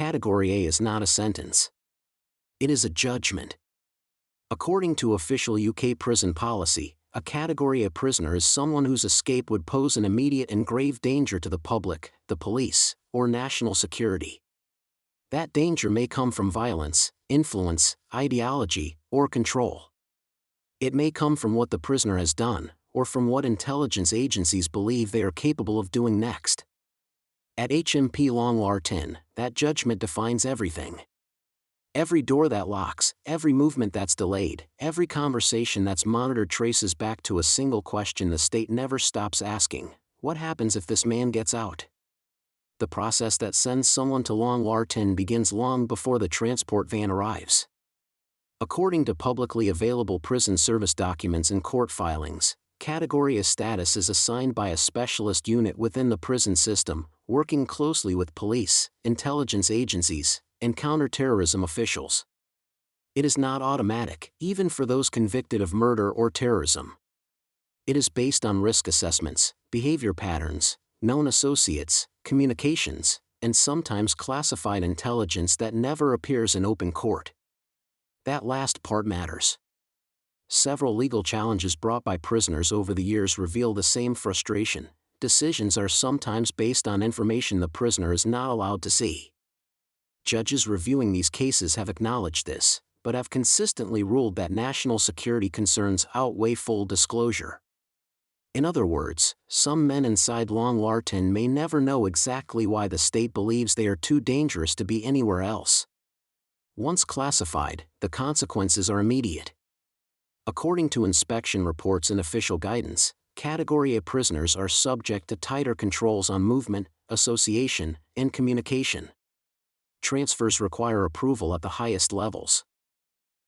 Category A is not a sentence. It is a judgment. According to official UK prison policy, a Category A prisoner is someone whose escape would pose an immediate and grave danger to the public, the police, or national security. That danger may come from violence, influence, ideology, or control. It may come from what the prisoner has done, or from what intelligence agencies believe they are capable of doing next. At HMP Long Lartin, that judgment defines everything. Every door that locks, every movement that's delayed, every conversation that's monitored traces back to a single question the state never stops asking: what happens if this man gets out? The process that sends someone to Long Lartin begins long before the transport van arrives. According to publicly available prison service documents and court filings, Category A status is assigned by a specialist unit within the prison system, working closely with police, intelligence agencies, and counterterrorism officials. It is not automatic, even for those convicted of murder or terrorism. It is based on risk assessments, behavior patterns, known associates, communications, and sometimes classified intelligence that never appears in open court. That last part matters. Several legal challenges brought by prisoners over the years reveal the same frustration. Decisions are sometimes based on information the prisoner is not allowed to see. Judges reviewing these cases have acknowledged this, but have consistently ruled that national security concerns outweigh full disclosure. In other words, some men inside Long Lartin may never know exactly why the state believes they are too dangerous to be anywhere else. Once classified, the consequences are immediate. According to inspection reports and official guidance, Category A prisoners are subject to tighter controls on movement, association, and communication. Transfers require approval at the highest levels.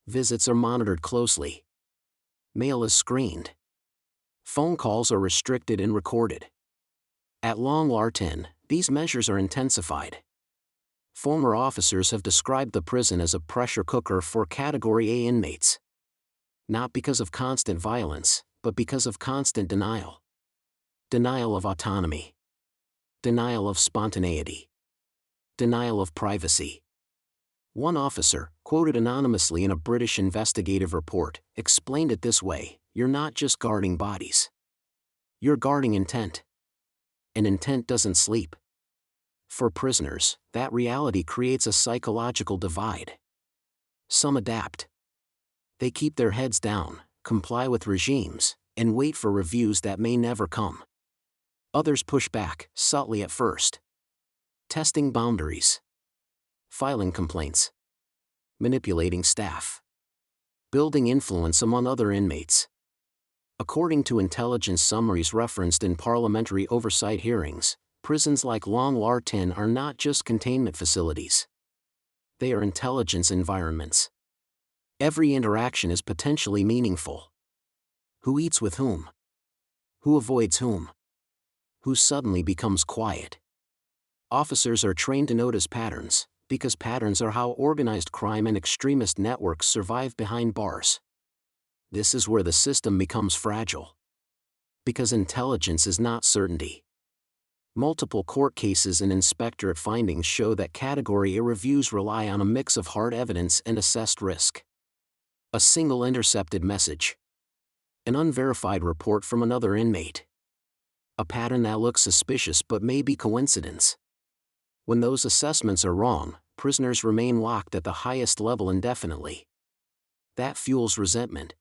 Visits are monitored closely. Mail is screened. Phone calls are restricted and recorded. At Long Lartin, these measures are intensified. Former officers have described the prison as a pressure cooker for Category A inmates. Not because of constant violence, but because of constant denial. Denial of autonomy. Denial of spontaneity. Denial of privacy. One officer, quoted anonymously in a British investigative report, explained it this way: "You're not just guarding bodies. You're guarding intent. And intent doesn't sleep." For prisoners, that reality creates a psychological divide. Some adapt. They keep their heads down, comply with regimes, and wait for reviews that may never come. Others push back, subtly at first. Testing boundaries. Filing complaints. Manipulating staff. Building influence among other inmates. According to intelligence summaries referenced in parliamentary oversight hearings, prisons like Long Lartin are not just containment facilities. They are intelligence environments. Every interaction is potentially meaningful. Who eats with whom? Who avoids whom? Who suddenly becomes quiet? Officers are trained to notice patterns, because patterns are how organized crime and extremist networks survive behind bars. This is where the system becomes fragile. Because intelligence is not certainty. Multiple court cases and inspectorate findings show that Category A reviews rely on a mix of hard evidence and assessed risk. A single intercepted message. An unverified report from another inmate. A pattern that looks suspicious but may be coincidence. When those assessments are wrong, prisoners remain locked at the highest level indefinitely. That fuels resentment.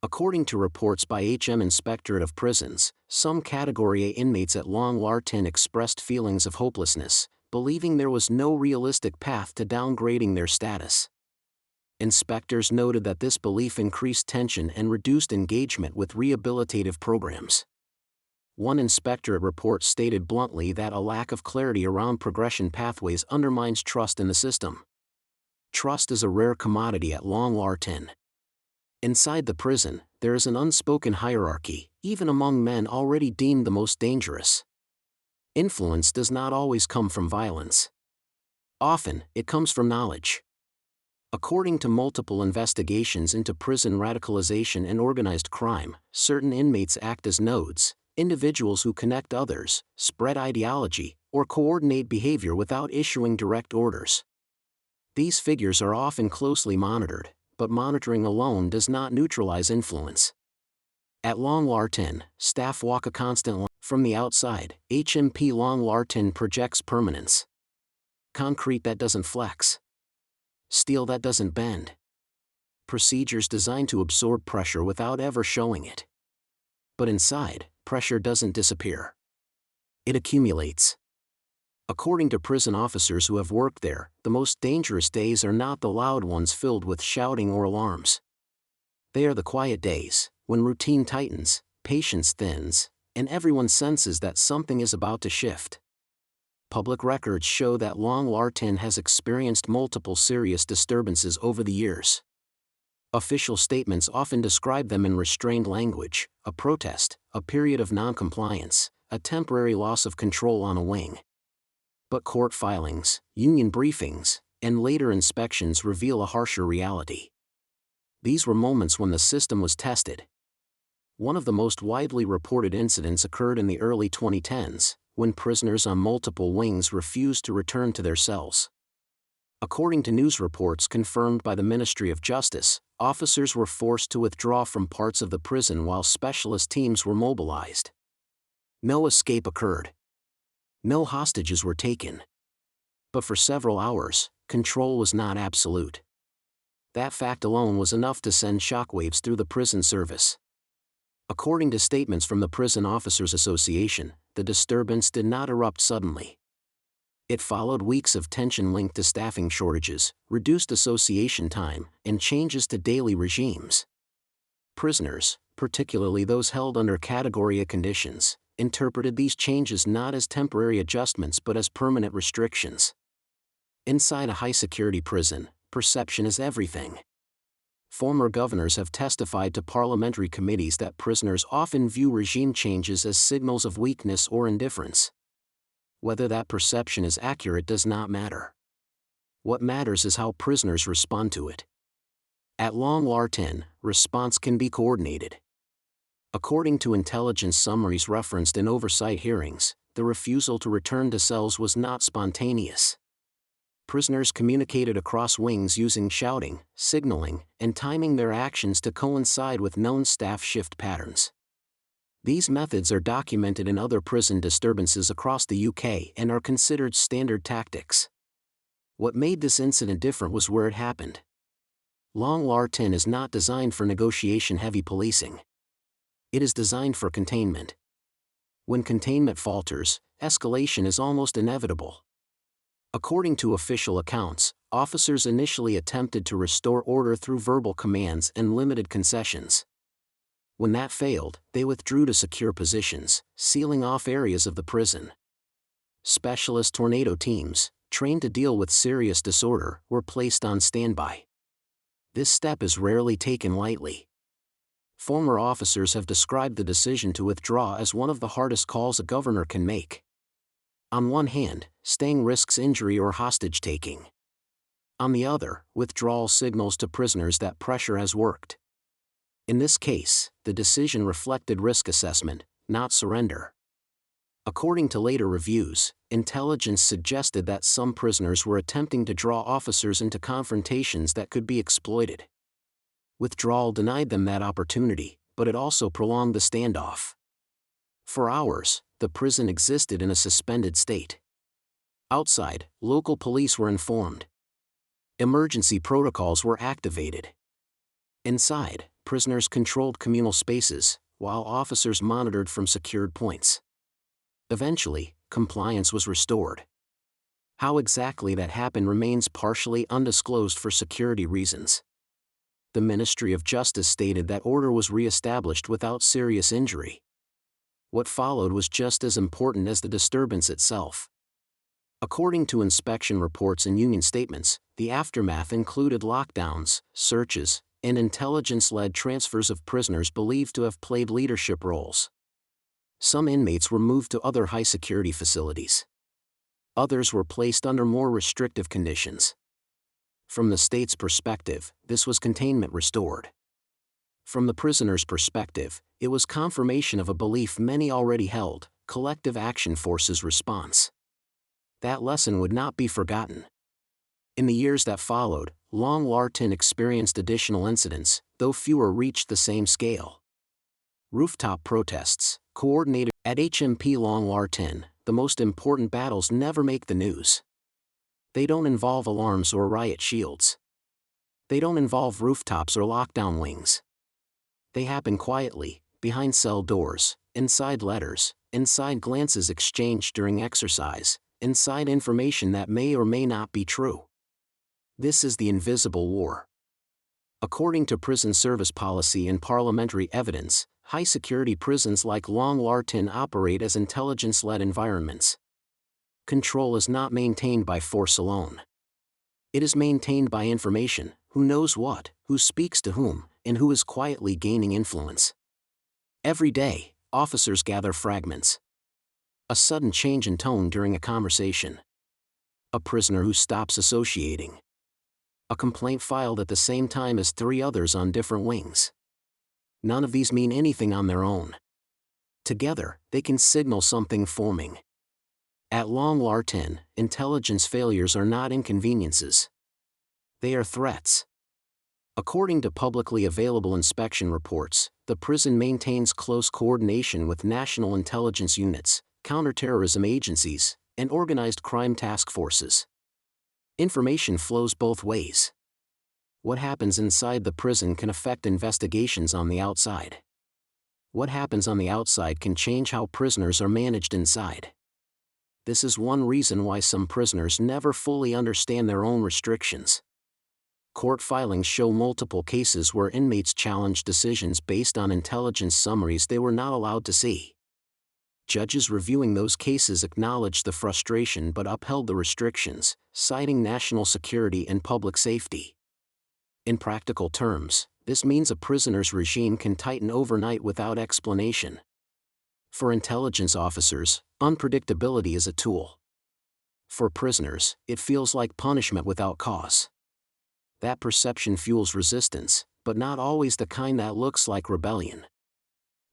According to reports by Inspectorate of Prisons, some Category A inmates at Long Lartin expressed feelings of hopelessness, believing there was no realistic path to downgrading their status. Inspectors noted that this belief increased tension and reduced engagement with rehabilitative programs. One inspectorate report stated bluntly that a lack of clarity around progression pathways undermines trust in the system. Trust is a rare commodity at Long Lartin. Inside the prison, there is an unspoken hierarchy, even among men already deemed the most dangerous. Influence does not always come from violence. Often, it comes from knowledge. According to multiple investigations into prison radicalization and organized crime, certain inmates act as nodes, individuals who connect others, spread ideology, or coordinate behavior without issuing direct orders. These figures are often closely monitored, but monitoring alone does not neutralize influence. At Long Lartin, staff walk a constant line. From the outside, HMP Long Lartin projects permanence. Concrete that doesn't flex. Steel that doesn't bend. Procedures designed to absorb pressure without ever showing it. But inside, pressure doesn't disappear. It accumulates. According to prison officers who have worked there, the most dangerous days are not the loud ones filled with shouting or alarms. They are the quiet days, when routine tightens, patience thins, and everyone senses that something is about to shift. Public records show that Long Lartin has experienced multiple serious disturbances over the years. Official statements often describe them in restrained language: a protest, a period of non-compliance, a temporary loss of control on a wing. But court filings, union briefings, and later inspections reveal a harsher reality. These were moments when the system was tested. One of the most widely reported incidents occurred in the early 2010s, when prisoners on multiple wings refused to return to their cells. According to news reports confirmed by the Ministry of Justice, officers were forced to withdraw from parts of the prison while specialist teams were mobilized. No escape occurred. No hostages were taken. But for several hours, control was not absolute. That fact alone was enough to send shockwaves through the prison service. According to statements from the Prison Officers Association, the disturbance did not erupt suddenly. It followed weeks of tension linked to staffing shortages, reduced association time, and changes to daily regimes. Prisoners, particularly those held under Category A conditions, interpreted these changes not as temporary adjustments but as permanent restrictions. Inside a high-security prison, perception is everything. Former governors have testified to parliamentary committees that prisoners often view regime changes as signals of weakness or indifference. Whether that perception is accurate does not matter. What matters is how prisoners respond to it. At Long Lartin, response can be coordinated. According to intelligence summaries referenced in oversight hearings, the refusal to return to cells was not spontaneous. Prisoners communicated across wings using shouting, signaling, and timing their actions to coincide with known staff shift patterns. These methods are documented in other prison disturbances across the UK and are considered standard tactics. What made this incident different was where it happened. Long Lartin is not designed for negotiation-heavy policing. It is designed for containment. When containment falters, escalation is almost inevitable. According to official accounts, officers initially attempted to restore order through verbal commands and limited concessions. When that failed, they withdrew to secure positions, sealing off areas of the prison. Specialist tornado teams, trained to deal with serious disorder, were placed on standby. This step is rarely taken lightly. Former officers have described the decision to withdraw as one of the hardest calls a governor can make. On one hand, staying risks injury or hostage-taking. On the other, withdrawal signals to prisoners that pressure has worked. In this case, the decision reflected risk assessment, not surrender. According to later reviews, intelligence suggested that some prisoners were attempting to draw officers into confrontations that could be exploited. Withdrawal denied them that opportunity, but it also prolonged the standoff. For hours, the prison existed in a suspended state. Outside, local police were informed. Emergency protocols were activated. Inside, prisoners controlled communal spaces, while officers monitored from secured points. Eventually, compliance was restored. How exactly that happened remains partially undisclosed for security reasons. The Ministry of Justice stated that order was re-established without serious injury. What followed was just as important as the disturbance itself. According to inspection reports and union statements, the aftermath included lockdowns, searches, and intelligence-led transfers of prisoners believed to have played leadership roles. Some inmates were moved to other high-security facilities. Others were placed under more restrictive conditions. From the state's perspective, this was containment restored. From the prisoner's perspective, it was confirmation of a belief many already held: collective action forces response. That lesson would not be forgotten. In the years that followed, Long Lartin experienced additional incidents, though fewer reached the same scale. Rooftop protests, coordinated at HMP Long Lartin. The most important battles never make the news. They don't involve alarms or riot shields. They don't involve rooftops or lockdown wings. They happen quietly, behind cell doors, inside letters, inside glances exchanged during exercise, inside information that may or may not be true. This is the invisible war. According to prison service policy and parliamentary evidence, high-security prisons like Long Lartin operate as intelligence-led environments. Control is not maintained by force alone. It is maintained by information: who knows what, who speaks to whom, and who is quietly gaining influence. Every day, officers gather fragments. A sudden change in tone during a conversation. A prisoner who stops associating. A complaint filed at the same time as 3 others on different wings. None of these mean anything on their own. Together, they can signal something forming. At Long Lartin, intelligence failures are not inconveniences. They are threats. According to publicly available inspection reports, the prison maintains close coordination with national intelligence units, counterterrorism agencies, and organized crime task forces. Information flows both ways. What happens inside the prison can affect investigations on the outside. What happens on the outside can change how prisoners are managed inside. This is one reason why some prisoners never fully understand their own restrictions. Court filings show multiple cases where inmates challenged decisions based on intelligence summaries they were not allowed to see. Judges reviewing those cases acknowledged the frustration but upheld the restrictions, citing national security and public safety. In practical terms, this means a prisoner's regime can tighten overnight without explanation. For intelligence officers, unpredictability is a tool. For prisoners, it feels like punishment without cause. That perception fuels resistance, but not always the kind that looks like rebellion.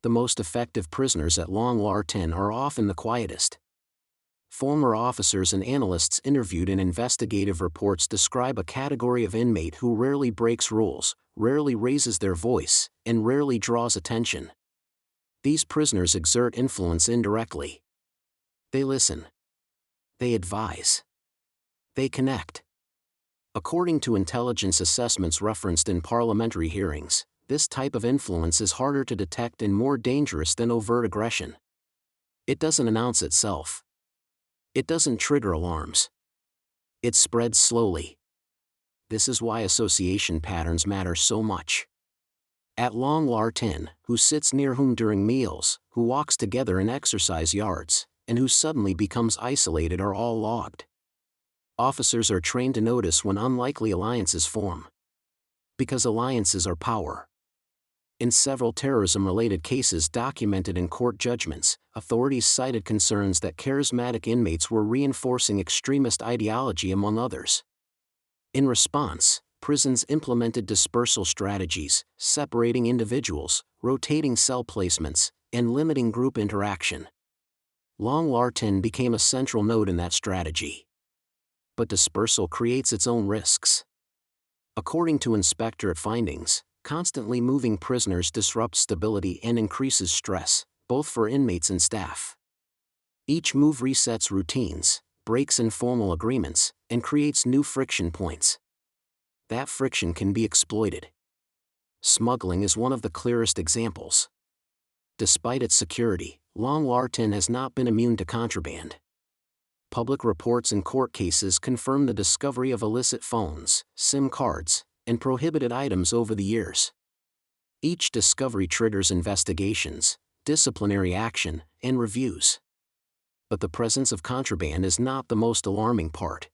The most effective prisoners at Long Lartin are often the quietest. Former officers and analysts interviewed in investigative reports describe a category of inmate who rarely breaks rules, rarely raises their voice, and rarely draws attention. These prisoners exert influence indirectly. They listen. They advise. They connect. According to intelligence assessments referenced in parliamentary hearings, this type of influence is harder to detect and more dangerous than overt aggression. It doesn't announce itself. It doesn't trigger alarms. It spreads slowly. This is why association patterns matter so much. At Long Lartin, who sits near whom during meals, who walks together in exercise yards, and who suddenly becomes isolated are all logged. Officers are trained to notice when unlikely alliances form. Because alliances are power. In several terrorism-related cases documented in court judgments, authorities cited concerns that charismatic inmates were reinforcing extremist ideology among others. In response, prisons implemented dispersal strategies, separating individuals, rotating cell placements, and limiting group interaction. Long Lartin became a central node in that strategy. But dispersal creates its own risks. According to inspectorate findings, constantly moving prisoners disrupts stability and increases stress, both for inmates and staff. Each move resets routines, breaks informal agreements, and creates new friction points. That friction can be exploited. Smuggling is one of the clearest examples. Despite its security, Long Lartin has not been immune to contraband. Public reports and court cases confirm the discovery of illicit phones, SIM cards, and prohibited items over the years. Each discovery triggers investigations, disciplinary action, and reviews. But the presence of contraband is not the most alarming part.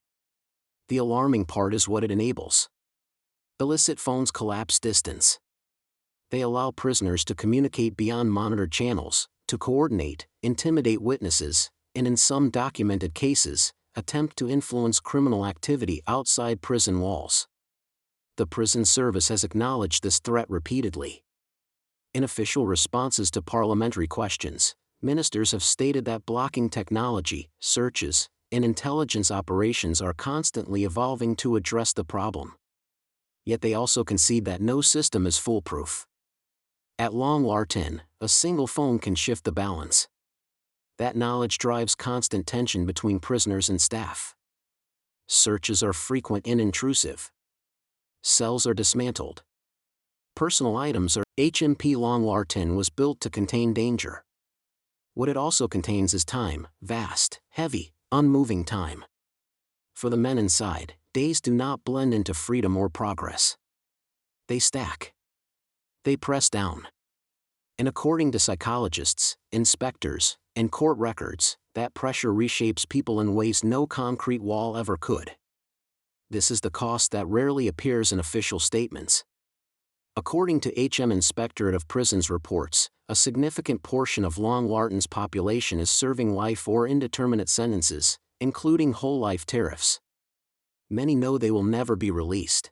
The alarming part is what it enables. Illicit phones collapse distance. They allow prisoners to communicate beyond monitored channels, to coordinate, intimidate witnesses, and in some documented cases, attempt to influence criminal activity outside prison walls. The prison service has acknowledged this threat repeatedly. In official responses to parliamentary questions, ministers have stated that blocking technology, searches, and intelligence operations are constantly evolving to address the problem. Yet they also concede that no system is foolproof. At Long Lartin, a single phone can shift the balance. That knowledge drives constant tension between prisoners and staff. Searches are frequent and intrusive. Cells are dismantled. Personal items are. HMP Long Lartin was built to contain danger. What it also contains is time, vast, heavy, unmoving time. For the men inside, days do not blend into freedom or progress. They stack. They press down. And according to psychologists, inspectors, and court records, that pressure reshapes people in ways no concrete wall ever could. This is the cost that rarely appears in official statements. According to HM Inspectorate of Prisons reports, a significant portion of Long Lartin's population is serving life or indeterminate sentences, including whole life tariffs. Many know they will never be released.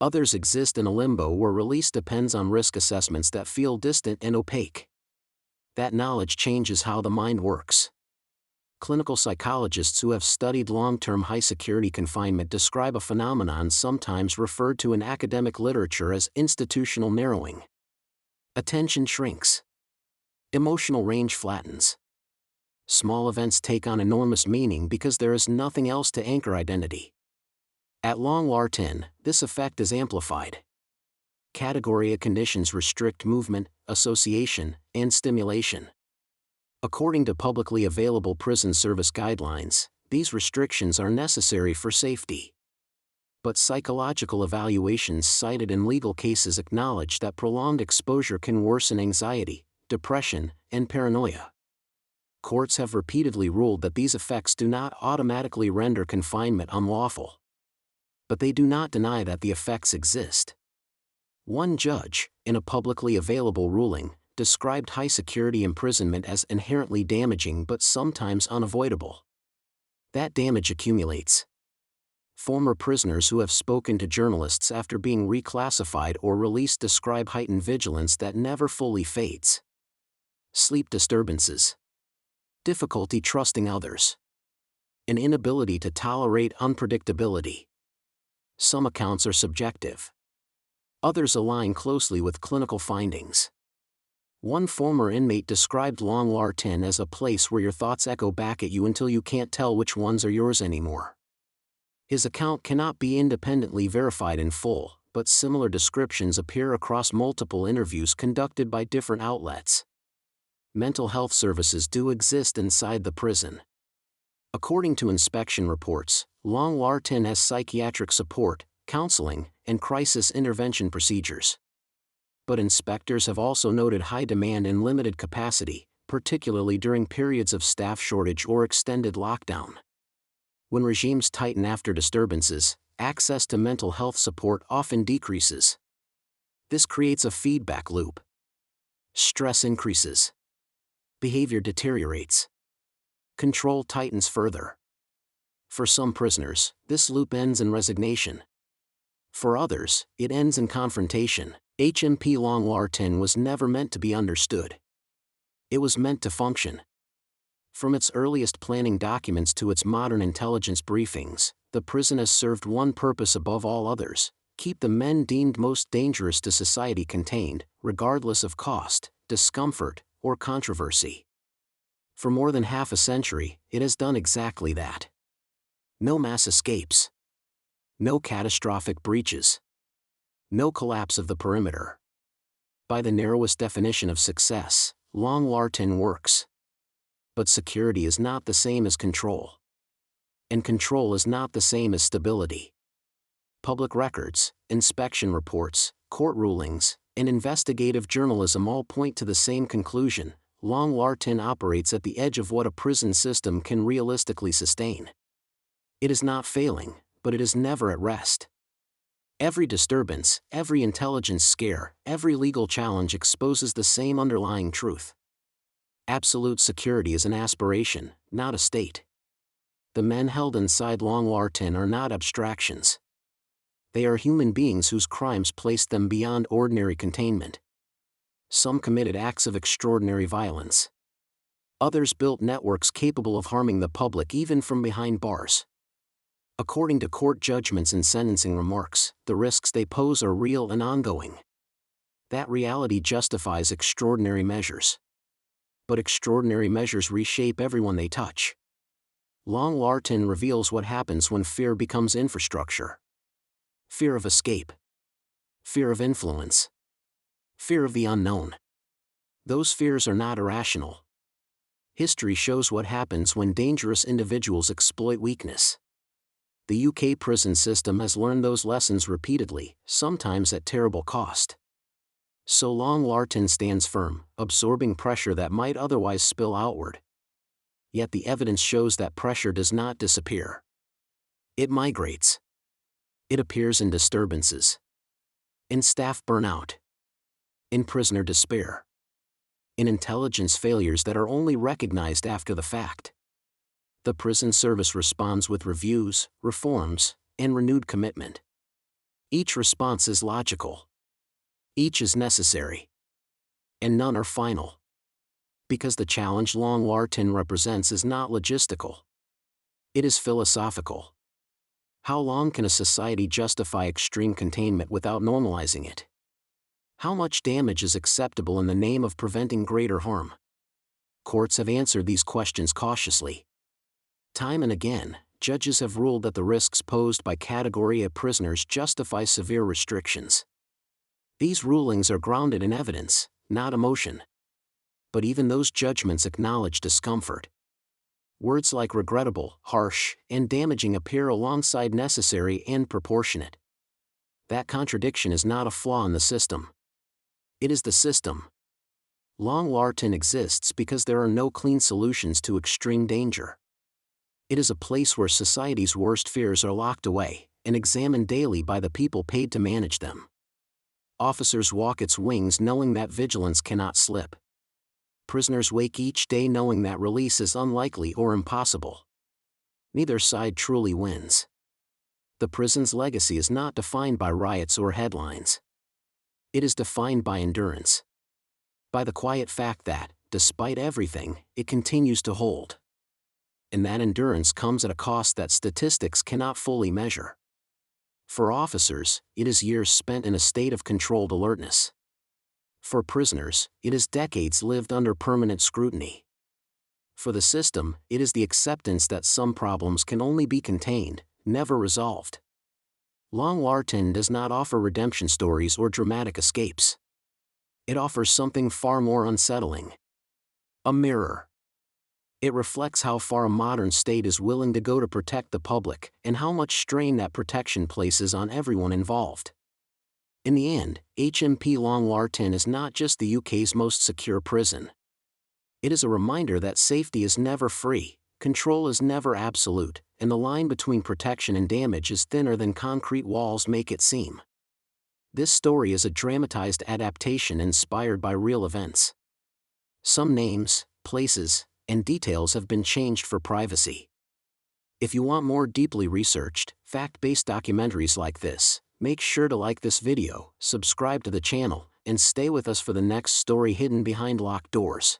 Others exist in a limbo where release depends on risk assessments that feel distant and opaque. That knowledge changes how the mind works. Clinical psychologists who have studied long-term high-security confinement describe a phenomenon sometimes referred to in academic literature as institutional narrowing. Attention shrinks. Emotional range flattens. Small events take on enormous meaning because there is nothing else to anchor identity. At Long Lartin, this effect is amplified. Category A conditions restrict movement, association, and stimulation. According to publicly available prison service guidelines, these restrictions are necessary for safety. But psychological evaluations cited in legal cases acknowledge that prolonged exposure can worsen anxiety, depression, and paranoia. Courts have repeatedly ruled that these effects do not automatically render confinement unlawful. But they do not deny that the effects exist. One judge, in a publicly available ruling, described high-security imprisonment as inherently damaging but sometimes unavoidable. That damage accumulates. Former prisoners who have spoken to journalists after being reclassified or released describe heightened vigilance that never fully fades. Sleep disturbances. Difficulty trusting others. An inability to tolerate unpredictability. Some accounts are subjective. Others align closely with clinical findings. One former inmate described Long Lartin as a place where your thoughts echo back at you until you can't tell which ones are yours anymore. His account cannot be independently verified in full, but similar descriptions appear across multiple interviews conducted by different outlets. Mental health services do exist inside the prison. According to inspection reports, Long Lartin has psychiatric support, counseling, and crisis intervention procedures. But inspectors have also noted high demand and limited capacity, particularly during periods of staff shortage or extended lockdown. When regimes tighten after disturbances, access to mental health support often decreases. This creates a feedback loop. Stress increases. Behavior deteriorates. Control tightens further. For some prisoners, this loop ends in resignation. For others, it ends in confrontation. HMP Long Lartin was never meant to be understood. It was meant to function. From its earliest planning documents to its modern intelligence briefings, the prison has served one purpose above all others: keep the men deemed most dangerous to society contained, regardless of cost, discomfort, or controversy. For more than half a century, it has done exactly that. No mass escapes. No catastrophic breaches. No collapse of the perimeter. By the narrowest definition of success, Long Lartin works. But security is not the same as control. And control is not the same as stability. Public records, inspection reports, court rulings, and investigative journalism all point to the same conclusion: Long Lartin operates at the edge of what a prison system can realistically sustain. It is not failing, but it is never at rest. Every disturbance, every intelligence scare, every legal challenge exposes the same underlying truth. Absolute security is an aspiration, not a state. The men held inside Long Lartin are not abstractions. They are human beings whose crimes placed them beyond ordinary containment. Some committed acts of extraordinary violence. Others built networks capable of harming the public even from behind bars. According to court judgments and sentencing remarks, the risks they pose are real and ongoing. That reality justifies extraordinary measures. But extraordinary measures reshape everyone they touch. Long Lartin reveals what happens when fear becomes infrastructure. Fear of escape. Fear of influence. Fear of the unknown. Those fears are not irrational. History shows what happens when dangerous individuals exploit weakness. The UK prison system has learned those lessons repeatedly, sometimes at terrible cost. So Long Lartin stands firm, absorbing pressure that might otherwise spill outward. Yet the evidence shows that pressure does not disappear. It migrates. It appears in disturbances, in staff burnout, in prisoner despair, in intelligence failures that are only recognized after the fact. The prison service responds with reviews, reforms, and renewed commitment. Each response is logical. Each is necessary. And none are final. Because the challenge Long Lartin represents is not logistical. It is philosophical. How long can a society justify extreme containment without normalizing it? How much damage is acceptable in the name of preventing greater harm? Courts have answered these questions cautiously. Time and again, judges have ruled that the risks posed by Category A prisoners justify severe restrictions. These rulings are grounded in evidence, not emotion. But even those judgments acknowledge discomfort. Words like regrettable, harsh, and damaging appear alongside necessary and proportionate. That contradiction is not a flaw in the system. It is the system. Long Lartin exists because there are no clean solutions to extreme danger. It is a place where society's worst fears are locked away, and examined daily by the people paid to manage them. Officers walk its wings knowing that vigilance cannot slip. Prisoners wake each day knowing that release is unlikely or impossible. Neither side truly wins. The prison's legacy is not defined by riots or headlines. It is defined by endurance. By the quiet fact that, despite everything, it continues to hold. And that endurance comes at a cost that statistics cannot fully measure. For officers, it is years spent in a state of controlled alertness. For prisoners, it is decades lived under permanent scrutiny. For the system, it is the acceptance that some problems can only be contained, never resolved. Long Lartin does not offer redemption stories or dramatic escapes. It offers something far more unsettling. A mirror. It reflects how far a modern state is willing to go to protect the public, and how much strain that protection places on everyone involved. In the end, HMP Long Lartin is not just the UK's most secure prison. It is a reminder that safety is never free, control is never absolute, and the line between protection and damage is thinner than concrete walls make it seem. This story is a dramatized adaptation inspired by real events. Some names, places, and details have been changed for privacy. If you want more deeply researched, fact-based documentaries like this, make sure to like this video, subscribe to the channel, and stay with us for the next story hidden behind locked doors.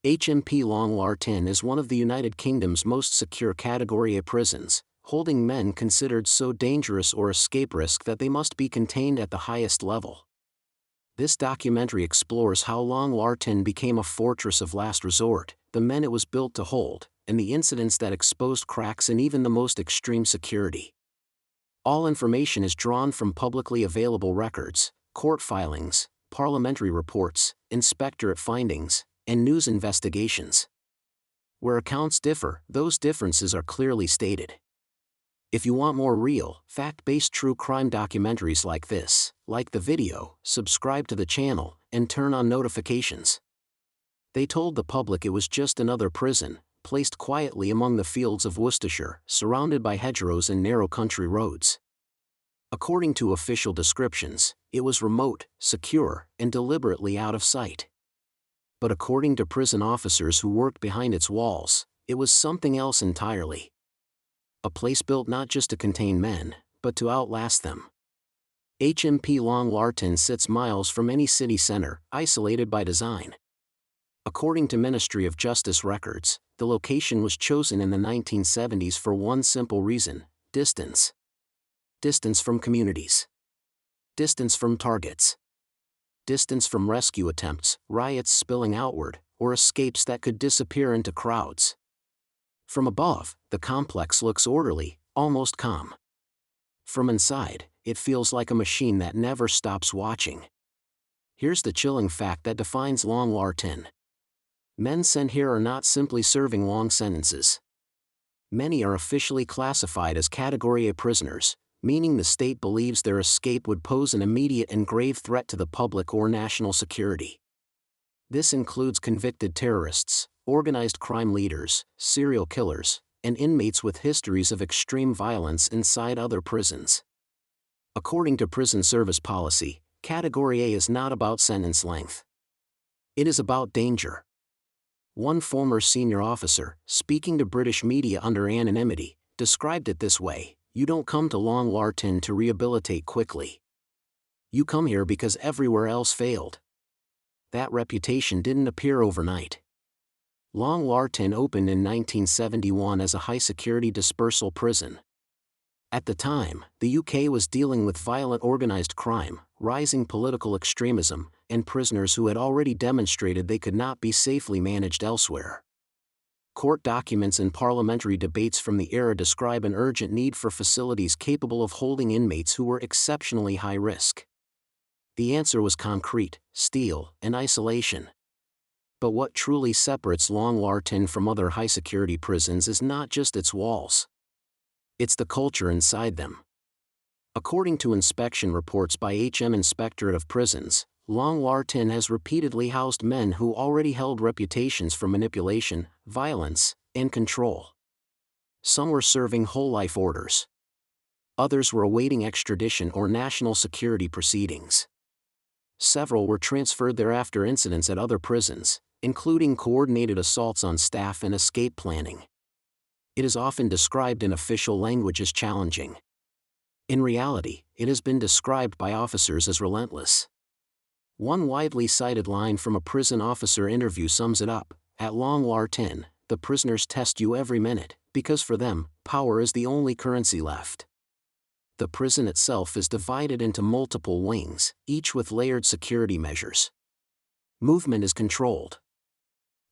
HMP Long Lartin is one of the United Kingdom's most secure Category A prisons, holding men considered so dangerous or escape risk that they must be contained at the highest level. This documentary explores how Long Lartin became a fortress of last resort, the men it was built to hold, and the incidents that exposed cracks in even the most extreme security. All information is drawn from publicly available records, court filings, parliamentary reports, inspectorate findings, and news investigations. Where accounts differ, those differences are clearly stated. If you want more real, fact-based true crime documentaries like this, like the video, subscribe to the channel, and turn on notifications. They told the public it was just another prison, placed quietly among the fields of Worcestershire, surrounded by hedgerows and narrow country roads. According to official descriptions, it was remote, secure, and deliberately out of sight. But according to prison officers who worked behind its walls, it was something else entirely. A place built not just to contain men, but to outlast them. HMP Long Lartin sits miles from any city center, isolated by design. According to Ministry of Justice records, the location was chosen in the 1970s for one simple reason: distance. Distance from communities. Distance from targets. Distance from rescue attempts, riots spilling outward, or escapes that could disappear into crowds. From above, the complex looks orderly, almost calm. From inside, it feels like a machine that never stops watching. Here's the chilling fact that defines Long Lartin. Men sent here are not simply serving long sentences. Many are officially classified as Category A prisoners, meaning the state believes their escape would pose an immediate and grave threat to the public or national security. This includes convicted terrorists, organized crime leaders, serial killers, and inmates with histories of extreme violence inside other prisons. According to prison service policy, Category A is not about sentence length. It is about danger. One former senior officer, speaking to British media under anonymity, described it this way: "You don't come to Long Lartin to rehabilitate quickly. You come here because everywhere else failed." That reputation didn't appear overnight. Long Lartin opened in 1971 as a high-security dispersal prison. At the time, the UK was dealing with violent organized crime, rising political extremism, and prisoners who had already demonstrated they could not be safely managed elsewhere. Court documents and parliamentary debates from the era describe an urgent need for facilities capable of holding inmates who were exceptionally high risk. The answer was concrete: steel and isolation. But what truly separates Long Lartin from other high-security prisons is not just its walls. It's the culture inside them. According to inspection reports by Inspectorate of Prisons, Long Lartin has repeatedly housed men who already held reputations for manipulation, violence, and control. Some were serving whole-life orders. Others were awaiting extradition or national security proceedings. Several were transferred there after incidents at other prisons, including coordinated assaults on staff and escape planning. It is often described in official language as challenging. In reality, it has been described by officers as relentless. One widely cited line from a prison officer interview sums it up: "At Long Lartin, the prisoners test you every minute, because for them, power is the only currency left." The prison itself is divided into multiple wings, each with layered security measures. Movement is controlled.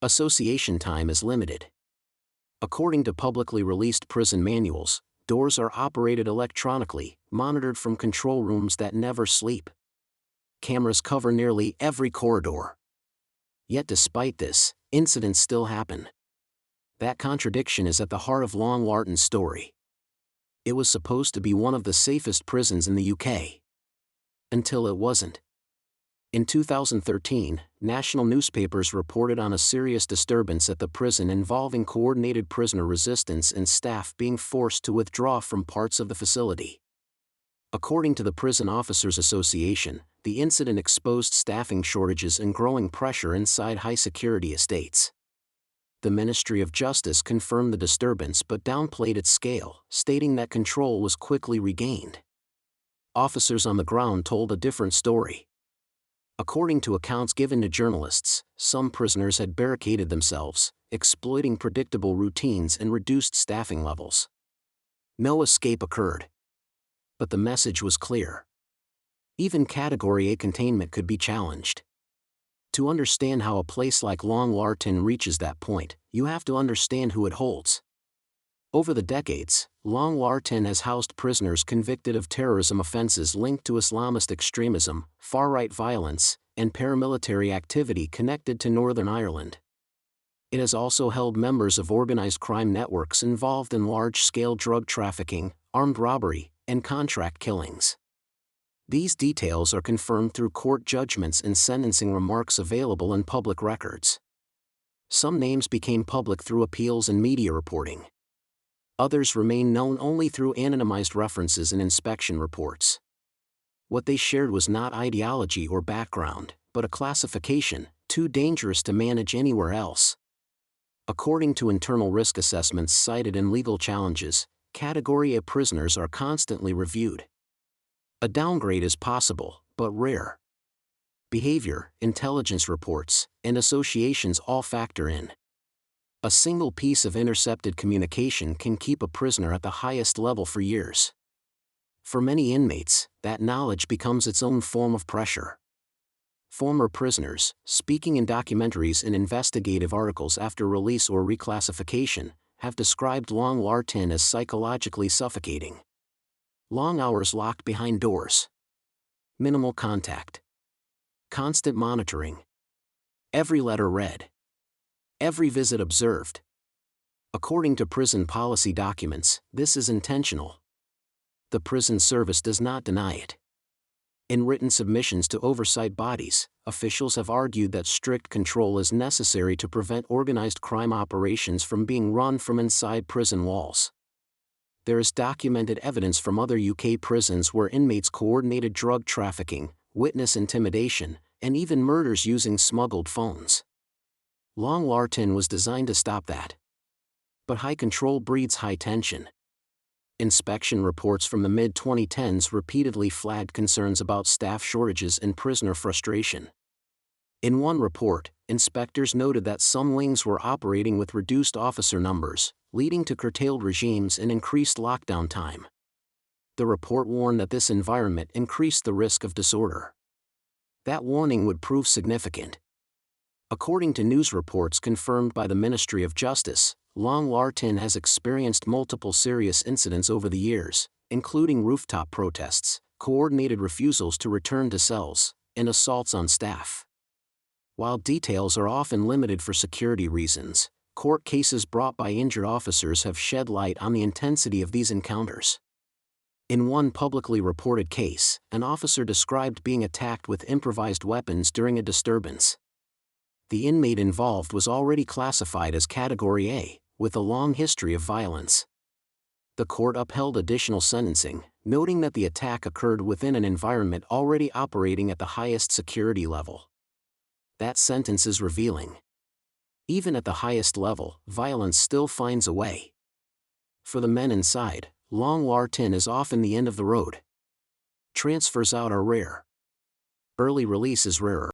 Association time is limited. According to publicly released prison manuals, doors are operated electronically, monitored from control rooms that never sleep. Cameras cover nearly every corridor. Yet despite this, incidents still happen. That contradiction is at the heart of Long Lartin's story. It was supposed to be one of the safest prisons in the UK. Until it wasn't. In 2013, national newspapers reported on a serious disturbance at the prison involving coordinated prisoner resistance and staff being forced to withdraw from parts of the facility. According to the Prison Officers Association, the incident exposed staffing shortages and growing pressure inside high-security estates. The Ministry of Justice confirmed the disturbance but downplayed its scale, stating that control was quickly regained. Officers on the ground told a different story. According to accounts given to journalists, some prisoners had barricaded themselves, exploiting predictable routines and reduced staffing levels. No escape occurred. But the message was clear. Even Category A containment could be challenged. To understand how a place like Long Lartin reaches that point, you have to understand who it holds. Over the decades, Long Lartin has housed prisoners convicted of terrorism offenses linked to Islamist extremism, far-right violence, and paramilitary activity connected to Northern Ireland. It has also held members of organized crime networks involved in large-scale drug trafficking, armed robbery, and contract killings. These details are confirmed through court judgments and sentencing remarks available in public records. Some names became public through appeals and media reporting. Others remain known only through anonymized references and inspection reports. What they shared was not ideology or background, but a classification, too dangerous to manage anywhere else. According to internal risk assessments cited in legal challenges, Category A prisoners are constantly reviewed. A downgrade is possible, but rare. Behavior, intelligence reports, and associations all factor in. A single piece of intercepted communication can keep a prisoner at the highest level for years. For many inmates, that knowledge becomes its own form of pressure. Former prisoners, speaking in documentaries and investigative articles after release or reclassification, have described Long Lartin as psychologically suffocating. Long hours locked behind doors. Minimal contact. Constant monitoring. Every letter read. Every visit observed. According to prison policy documents, this is intentional. The prison service does not deny it. In written submissions to oversight bodies, officials have argued that strict control is necessary to prevent organized crime operations from being run from inside prison walls. There is documented evidence from other UK prisons where inmates coordinated drug trafficking, witness intimidation, and even murders using smuggled phones. Long Lartin was designed to stop that. But high control breeds high tension. Inspection reports from the mid-2010s repeatedly flagged concerns about staff shortages and prisoner frustration. In one report, inspectors noted that some wings were operating with reduced officer numbers, leading to curtailed regimes and increased lockdown time. The report warned that this environment increased the risk of disorder. That warning would prove significant. According to news reports confirmed by the Ministry of Justice, Long Lartin has experienced multiple serious incidents over the years, including rooftop protests, coordinated refusals to return to cells, and assaults on staff. While details are often limited for security reasons, court cases brought by injured officers have shed light on the intensity of these encounters. In one publicly reported case, an officer described being attacked with improvised weapons during a disturbance. The inmate involved was already classified as Category A, with a long history of violence. The court upheld additional sentencing, noting that the attack occurred within an environment already operating at the highest security level. That sentence is revealing. Even at the highest level, violence still finds a way. For the men inside, Long Lartin is often the end of the road. Transfers out are rare. Early release is rarer.